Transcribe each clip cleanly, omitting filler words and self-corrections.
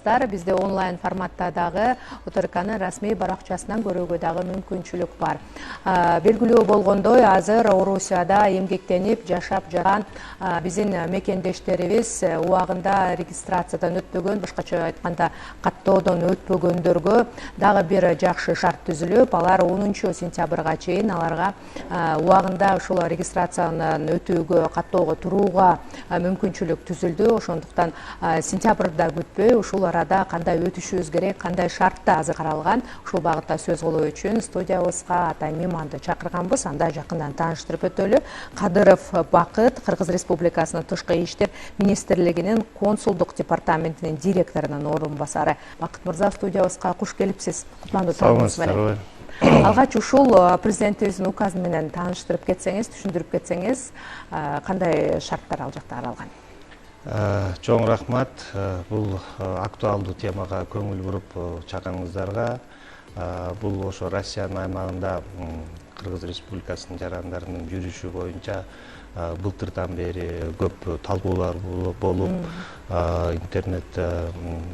армысыздар. Бизде онлайн форматта дагы ОТРКнын расмий баракчасынан көрүүгө дагы мүмкүнчүлүк бар. Белгилүү болгондой, азыр Орусияда эмгектенип жашап жаткан биздин мекендештерибиз убагында регистрациядан өтпөгөн, башкача айтканда каттоодон өтпөгөндөргө дагы бир жакшы шарт түзүлүп, алар 10 сентябрга чейин аларга убагында ушул регистрациядан өтүүгө, каттоого турууга мүмкүнчүлүк түзүлдү. Ошондуктан сентябрда күтпөй, ушул арада кандай өтүшүбүз керек, кандай шартта азыр каралган, ушул багытта сөз кылуу үчүн студиябызга атай мейманды чакырганбыз. Анда жакындан тааныштырып өтөлү. Кадыров Бакыт, Кыргыз Республикасынын Тышкы иштер министрлигинин консулдук департаментинин директорунун орун басары. Бакыт мырза, студиябызга куш келипсиз. Кутландуу тааныңыз менен. Алгач ушул президентибиздин указы менен тааныштырып кетсеңиз, түшүндүрүп кетсеңиз, кандай шарттар ал жакта каралган? Чоң рахмат. Бул актуалдуу темага көңүл буруп чакырганыңыздарга. Бул ошо Россиянын аймагында Кыргыз Республикасынын жарандарынын жүрүшү боюнча былтырдан бери көп талкуулар болуп, интернет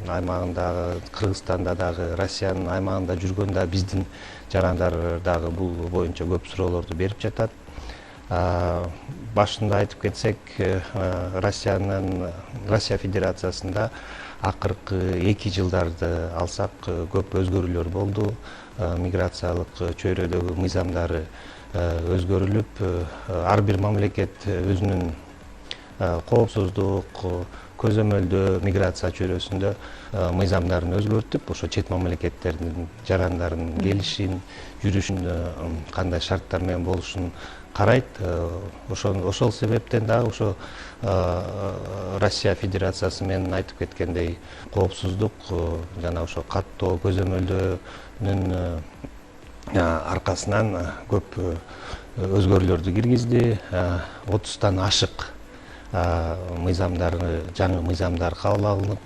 аймагында, Кыргызстанда дагы, Россиянын аймагында жүргөндө биздин жарандар дагы бул боюнча көп суроолорду берип жатат. Башында айтып кетсек, Россия Федерациясында акыркы 2 жылдарды алсак көп өзгөрүүлөр болду. Миграциялык чөйрөдөгү мыйзамдары өзгөрүлүп, ар бир мамлекет өзүнүн коопсуздук, көзөмөлдөө миграция чөйрөсүндө мыйзамдарын өзгөртүп, ошо чет мамлекеттердин жарандарынын келишин, жүрүшүн кандай шарттар менен болушун карайт. Ошол себептен да ошо Россия Федерациясы менен айтып кеткендей коопсуздук жана ошо каттоо көзөмөлдөөнүн аркасынан көп өзгөрүүлөрдү киргизди. 30тан ашык мыйзамдары, жаңы мыйзамдар кабыл алынып,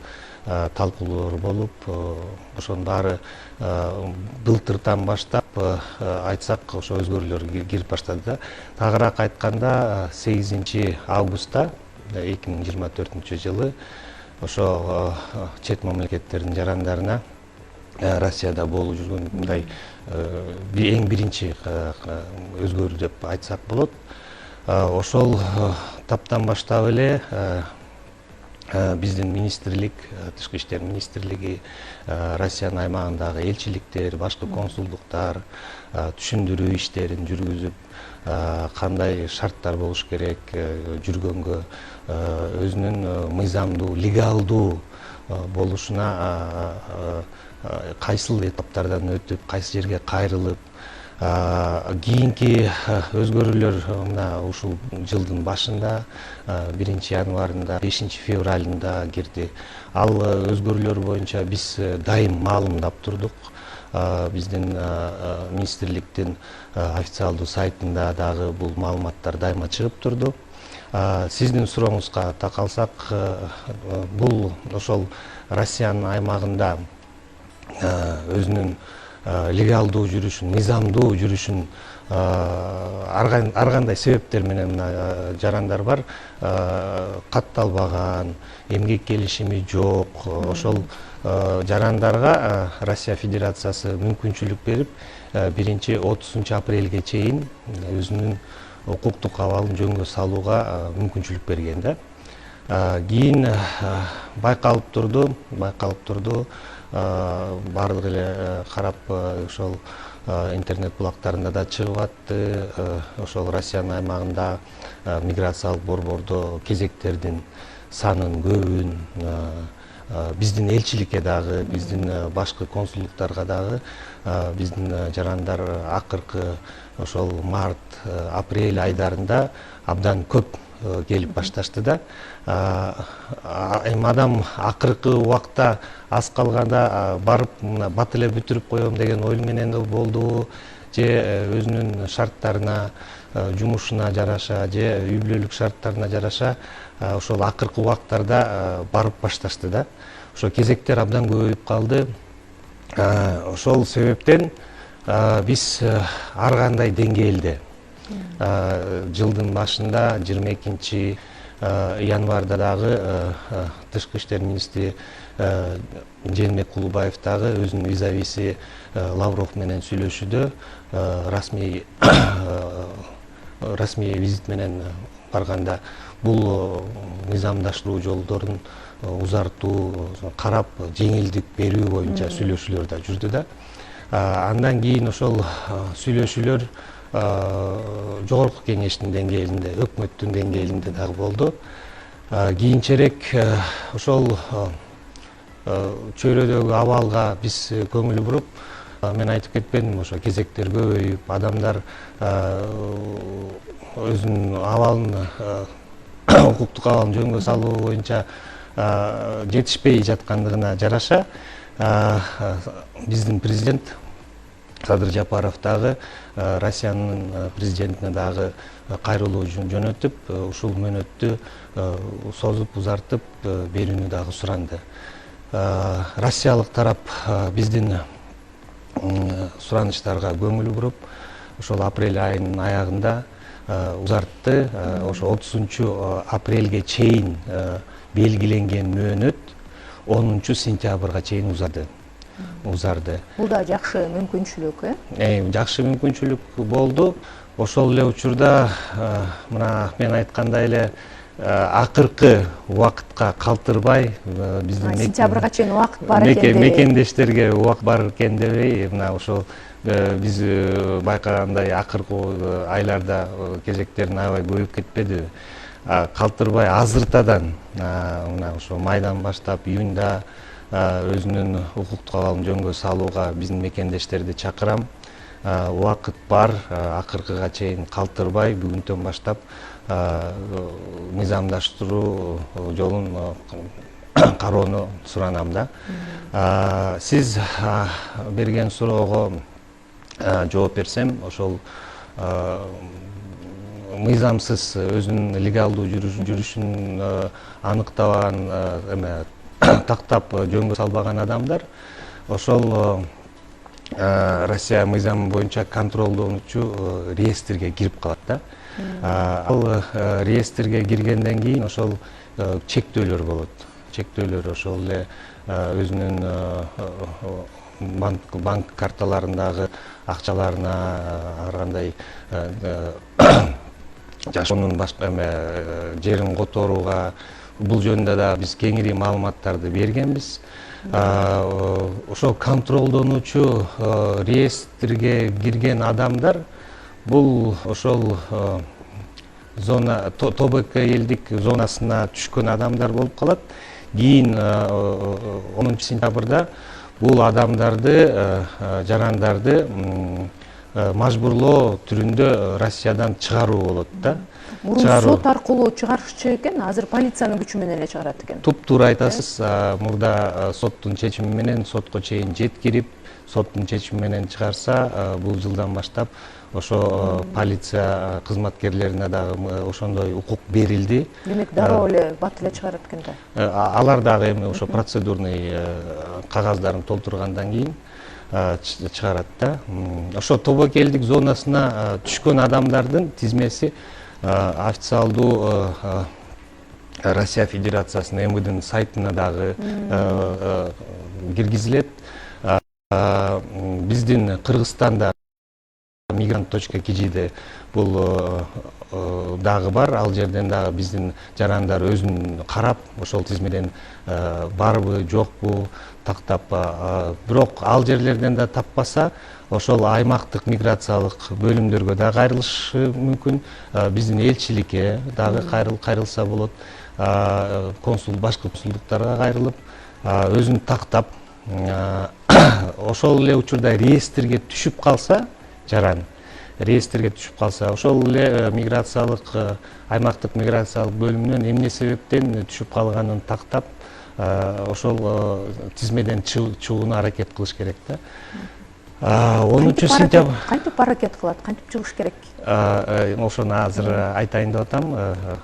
талкуулор болуп, ошонун баары былтырдан баштап айтсак ошо өзгөрүүлөр кирип баштады да. Тагыраак айтканда 8 августта 2024 жылы ошо чет мамлекеттердин жарандарына Россияда болуп жүргөн мындай эң биринчи өзгөрүү деп айтсак болот. Ошол таптан баштап эле биздин министрлик, Тышкы иштер министрлиги, Россиянын аймагындагы элчиликтер, башкы консулдуктар түшүндүрүү иштерин жүргүзүп, кандай шарттар болуш керек жүргөнгө, өзүнүн мыйзамдуу, легалдуу болушуна кайсыл этаптардан өтүп, кайсы жерге кайрылып, кийинки өзгөрүүлөр мына ушул жылдын башында 1 январында, 5 февралында кирди. Ал өзгөрүүлөр боюнча биз дайым маалымдап турдук. Биздин министрликтин официалдуу сайтында дагы бул маалыматтар дайыма чыгып турду. Сиздин сурооңузга такалсак, бул ошол Россиянын аймагында өзүнүн легалдуу жүрүшүн, мыйзамдуу жүрүшүн ар кандай себептер менен жарандар бар, катталбаган, эмгек келишими жок. Ошол жарандарга Россия Федерациясы мүмкүнчүлүк берип, 1-30 апрелге чейин өзүнүн укуктук абалын жөнгө салууга мүмкүнчүлүк берген да. Кийин байкалып турду, баардык эле карап, ошол интернет булактарында да чыгып атты. Ошол Россиянын аймагында миграциялык борбордо кезектердин санын көбүн, биздин элчиликке дагы, биздин башкы консулдуктарга дагы биздин жарандар акыркы ошол март, апрель айдарында абдан көп келип башташты да. Эми адам акыркы убакта аз калганда барып бат эле бүтүрүп коем деген ой менен болду, же өзүнүн шарттарына, жумушуна жараша, же үй бүлөлүк шарттарына жараша ошол акыркы убактарда барып башташты да. Ошо кезектер абдан көбөйүп калды. Ошол себептен биз ар кандай деңгээлде жылдын башында 22 январда дагы Тышкы иштер министри Жээнбек Кулубаев дагы өзүнүн визависи Лавров менен сүйлөшүүдө расмий визит менен барганда бул мыйзамдаштыруу жолдорун узартуу, карап жеңилдик берүү боюнча сүйлөшүүлөр да жүрдү да. Андан кийин ошол сүйлөшүүлөр жогорку кеңештин деңгээлинде, өкмөттүн деңгээлинде дагы болду. Кийинчерээк ошол чөйрөдөгү абалга биз көңүл буруп, мен айтып кетпедимби, ошо кезектер көбөйүп, адамдар өзүнүн абалын, укуктук абалын жөнгө салуу боюнча жетишпей жаткандыгына жараша биздин президент Садыр Жапаров дагы Россиянын президентине дагы кайрылуу жөнөтүп, ушул мөөнөттү созуп, узартып берүүнү дагы суранды. Россиялык тарап биздин суранычтарга көңүл буруп, ошол апрель айынын аягында узартты. Ошо 30-апрелге чейин белгиленген мөөнөт 10-сентябрга чейин узарды. Бул да жакшы мүмкүнчүлүк, Жакшы мүмкүнчүлүк болду. Ошол эле учурда мына мен айткандай эле акыркы убакытка калтырбай биздин сентябрга чейин убакыт бар экен, мекендештерге убакыт бар экен дебей, мына ошол биз байкагандай акыркы айларда кезектердин аябай көбөйүп кетпедиби? Калтырбай азыртадан мына ошо майдан баштап июнда өзүнүн укуктук абалын жөнгө салууга биздин мекендештерди чакырам. Убакыт бар, акыркыга чейин калтырбай бүгүнтөн баштап мыйзамдаштыруу жолун кароону суранам да. Сиз берген суроого жооп берсем, ошол мыйзамсыз өзүнүн легалдуу жүрүшүн аныктабаган, тактап жөнгө салбаган адамдар ошол Россия мыйзамы боюнча контролдонуучу реестрге кирип калат да. Ал реестрге киргенден кийин ошол чектөөлөр болот. Чектөөлөр ошол эле өзүнүн банк карталарындагы акчаларына ар кандай жашоонун башка жерин которууга, бул жөнүндө да биз кеңири маалыматтарды бергенбиз. Ошо контролдонуучу реестрге кирген адамдар бул ошол зона ТБК элдик зонасына түшкөн адамдар болуп калат. Кийин 10-сентябрда бул адамдарды, жарандарды мажбурлоо түрүндө Россиядан чыгаруу болот да. Мурун сот аркылуу чыгарышчу экен, азыр полициянын күчү менен эле чыгарат экен. Туптуура айтасыз. Мурда соттун чечими менен сотко чейин жеткирип, соттун чечими менен чыгарса, бул жылдан баштап ошо полиция кызматкерлерине дагы ошондой укук берилди. Демек дароо эле бат эле чыгарат экен да. Алар дагы эми ошо процедурный кагаздарын толтургандан кийин чыгарат да. Ошо ТБК элдик зонасына түшкөн адамдардын тизмеси официалдуу Россия Федерациясынын МВДнын сайтына дагы киргизилет. Биздин Кыргызстанда migrant.kg'de бул дагы бар. Ал жерден дагы биздин жарандар өзүн карап, ошол тизмеден барбы, жокпу тактап, бирок ал жерлерден да таппаса, ошол аймактык миграциялык бөлүмдөргө да кайрылышы мүмкүн. Биздин элчиликке дагы кайрылса болот. Башкы консулдуктарга кайрылып, өзүн тактап, ошол эле учурда реестрге түшүп калса, жаран реестрге түшүп калса, ошол эле миграциялык аймактык миграциялык бөлүмүнөн эмне себептен түшүп калганын тактап, ошол тизмеден чыгууна аракет кылыш керек да. 10-сентябрь кантип аракет кылат, кантип чыгыш керек? Ошону азыр айтайын деп атам.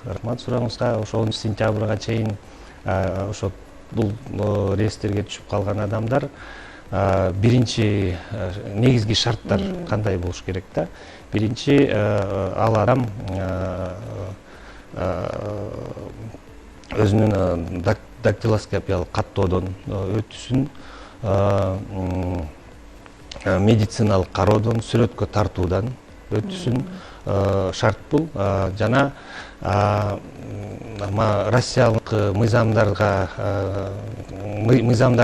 Рахмат сурооңузга. Ошо 10-сентябрга чейин ошо бул реестрге түшүп калган адамдар биринчи негизги шарттар кандай болуш керек да? Биринчи, ал адам өзүнүн дактилоскопиялык каттоодон өтүүсүн, медициналык кароодон, сүрөткө тартуудан өтүүсүн шарт бул. Жана Россиялык мыйзамдар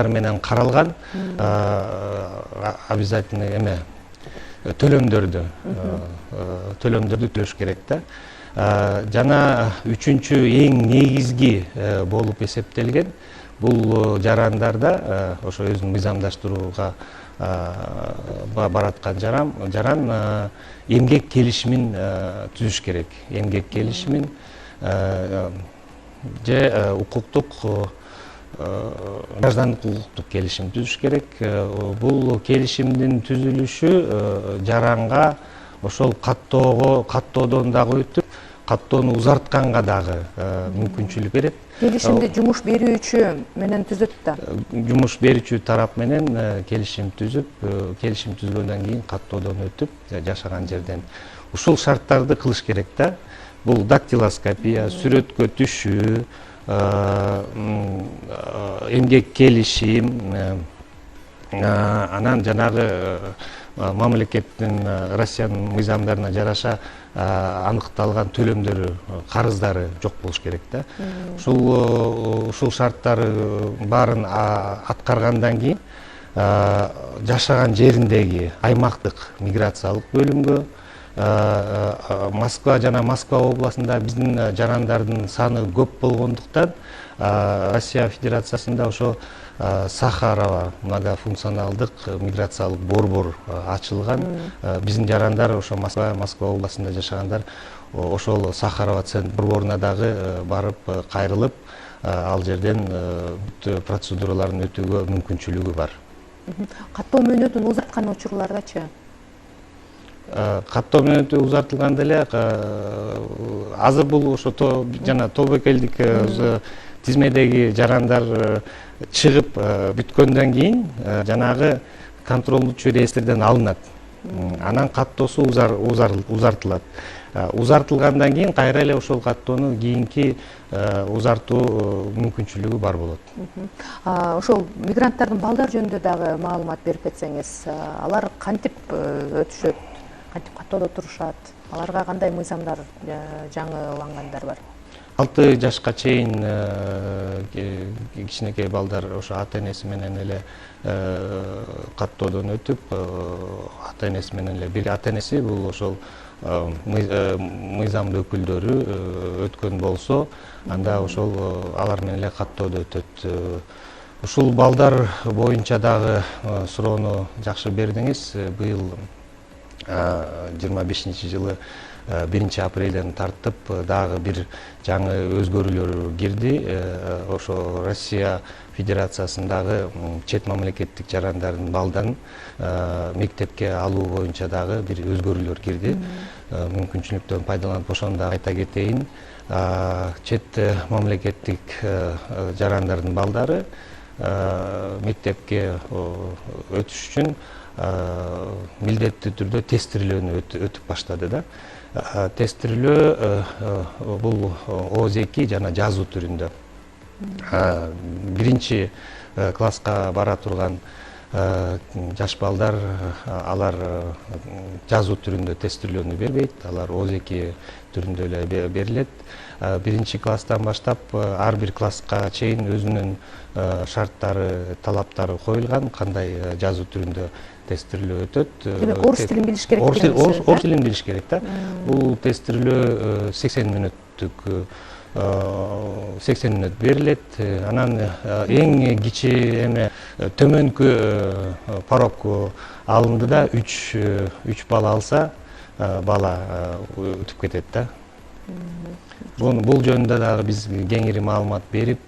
менен каралган обязательный төлөмдөрдү төлөш керек да. Жана үчүнчү эң негизги болуп эсептелген бул жарандарда ошо өзүн мыйзамдаштырууга бараткан жаран эмгек келишимин түзүш керек. Эмгек келишимин же укуктук граждандык укуктук келишим түзүш керек. Бул келишимдин түзүлүшү жаранга ошол каттоодон дагы өтүп, каттоону узартканга дагы мүмкүнчүлүк берет. Келишимди жумуш берүүчү менен түзөт да. Жумуш берүүчү тарап менен келишим түзүп, келишим түзгөндөн кийин каттоодон өтүп, жашаган жерден ушул шарттарды кылыш керек да. Бул дактилоскопия, сүрөткө түшүү, эмгек келишим, анан жанагы мамлекеттин, Россиянын мыйзамдарына жараша аныкталган төлөмдөрү, карыздары жок болуш керек да. Ушул шарттары баарын аткаргандан кийин жашаган жериндеги аймактык миграциялык бөлүмгө, Москва жана Москва областында биздин жарандардын саны көп болгондуктан Россия Федерациясында ошо Сахарова многофункционалдык миграциялык борбор ачылган. Биздин жарандар ошо Москва областында жашагандар ошол Сахарова центр борборуна дагы барып кайрылып, ал жерден процедураларын өтүүгө мүмкүнчүлүгү бар. Каттоо мөөнөтүн узарткан учурлардачы? Каттоо мөөнөтү узартылганда эле азыр бул ошо жана тобокелдик тизмедеги жарандар чыгып бүткөндөн кийин жанагы контролдучу реестрден алынат. Анан каттоосу узартылат. Узартылгандан кийин кайра эле ошол каттоону кийинки узартуу мүмкүнчүлүгү бар болот. Ошол мигранттардын балдар жөнүндө дагы маалымат берип кетсеңиз, алар кантип өтүшөт, кантип каттоодо турушат, аларга кандай мыйзамдар жаңылангандар бар? 6 жашка чейин кичинекей балдар ошо ата-энеси менен эле каттоодон өтүп, ата-энеси менен эле бир ата-энеси бул ошол мыйзамдуу өкүлдөрү өткөн болсо, анда ошол алар менен эле каттоодо өтөт. Ушул балдар боюнча дагы суроону жакшы бердиңиз. Быйыл 25-жылы 1-апрелден тартып дагы бир жаңы өзгөрүүлөр кирди. Ошо Россия Федерациясындагы чет мамлекеттик жарандардын балдарын мектепке алуу боюнча дагы бир өзгөрүүлөр кирди. Мүмкүнчүлүктөн пайдаланып ошону да айта кетейин. Чет мамлекеттик жарандардын балдары мектепке өтүш үчүн милдеттүү түрдө тестирлөөнү өтүп баштады да. Тестирлөө бул ооз-2 жана жазуу түрүндө. 1 класска бара турган жаш балдар алар жазуу түрүндө тестирлөөнү бербейт, алар ооз-2 түрүндө эле берилет. 1 класстан баштап ар бир класска чейин өзүнүн шарттары, талаптары коюлган, кандай жазуу түрүндө тестирлөө өтөт. Демек, орус тилин билиш керек. Орус тилин билиш керек да. Бул тестирлөө 80 мүнөттүк 80 мүнөт берилет. Анан эң кичи төмөнкү порог алынды да 3 бала алса, бала өтүп кетет да. Бул жөнүндө дагы биз кеңири маалымат берип,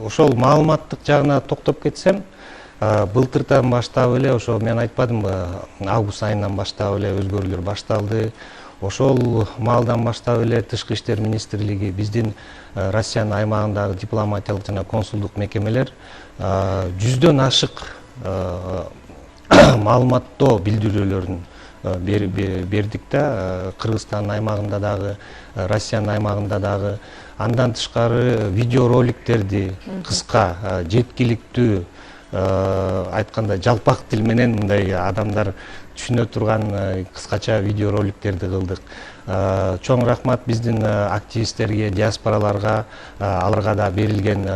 ошол маалыматтык жагына токтоп кетсем, былтырдан баштап эле ошо мен айтпадымбы, август айынан баштап эле өзгөрүүлөр башталды. Ошол маалдан баштап эле Тышкы иштер министрлиги биздин Россиянын аймагындагы дипломатиялык жана консулдук мекемелер 100дөн ашык маалыматтоо билдирүүлөрүн бердик да, Кыргызстандын аймагында дагы, Россиянын аймагында дагы. Андан тышкары видеороликтерди кыска, жеткиликтүү, айтканда жалпак тил менен мындай адамдар түшүнө турган кыскача видеороликтерди кылдык. Чоң рахмат биздин активисттерге, диаспораларга, аларга да берилген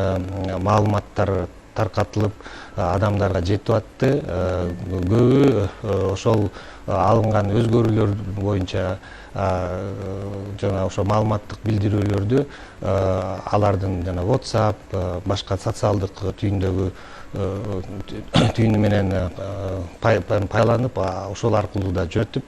маалыматтар таркатылып адамдарга жетип атты. Көбү ошол алынган өзгөрүүлөр боюнча жана ошо маалыматтык билдирүүлөрдү алардын жана WhatsApp, башка социалдык түйүнү менен пайланып, ошол аркылуу да жөнөтүп,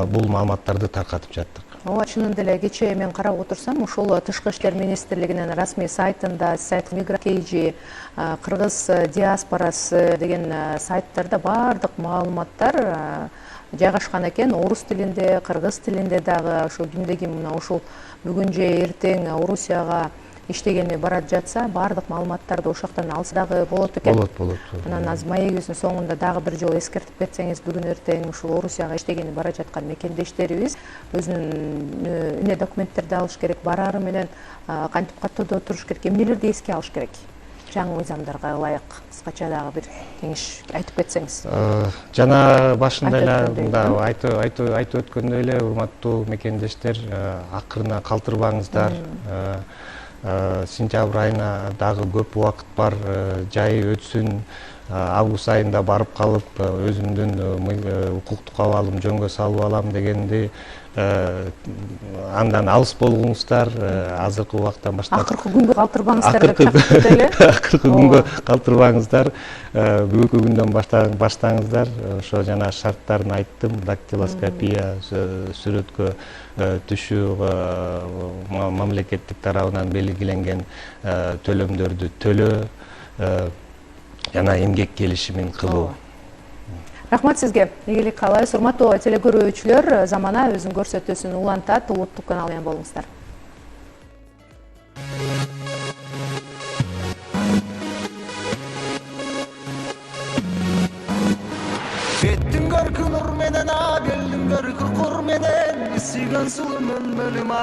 бул маалыматтарды таркатып жаттык. Ооба, чынында эле кечээ мен карап отурсам, ушул Тышкы иштер министрлигинин расмий сайтында, сайт Мигрант KG, Кыргыз диаспорасы деген сайттарда бардык маалыматтар жайгашкан экен. Орус тилинде, кыргыз тилинде дагы, ошо кимде ким мына ушул бүгүн же эртең Орусияга иштегени барат жатса, бардык маалыматтарды ошол жактан алса дагы болот экен. Болот. Анан азыр маегибиздин соңунда дагы бир жолу эскертип кетсеңиз, бүгүн эртең ушул Орусияга иштегени бара жаткан мекендештерибиз өзүнүн эмне документтерди алыш керек, барары менен кантип каттоодо туруш керек, эмнелерди эске алыш керек? Жаңы мыйзамдарга ылайык кыскача дагы бир кеңеш айтып кетсеңиз. Жана башында эле айтып өткөндөй эле, урматтуу мекендештер, акырына калтырбаңыздар. Сентябрь айына дагы көп убакыт бар, жай өтсүн. Август айында барып калып, өзүмдүн укуктук абалым жөнгө салып алам дегенди андан алыс болгуңуздар. Азыркы убактан баштап Акыркы күнгө калтырбаңыздар деп чакырып эле. Акыркы күнгө калтырбаңыздар. Бүгүнкү күндөн баштаңыздар. Ошо жана шарттарын айттым. Дактилоскопия, сүрөткө түшүү, мамлекеттик тарабынан белгиленген төлөмдөрдү төлөө жана эмгек келишимин кылуу. Рахмат сизге. Ийгилик каалайбыз. Урматтуу телекөрүүчүлөр, замана өзүнүн көрсөтүүсүн улантат. Улуттук канал менен болуңуздар. Kеттің көркі нұр менен, келдің көркі құр менен, сүйген сұлымын бөлім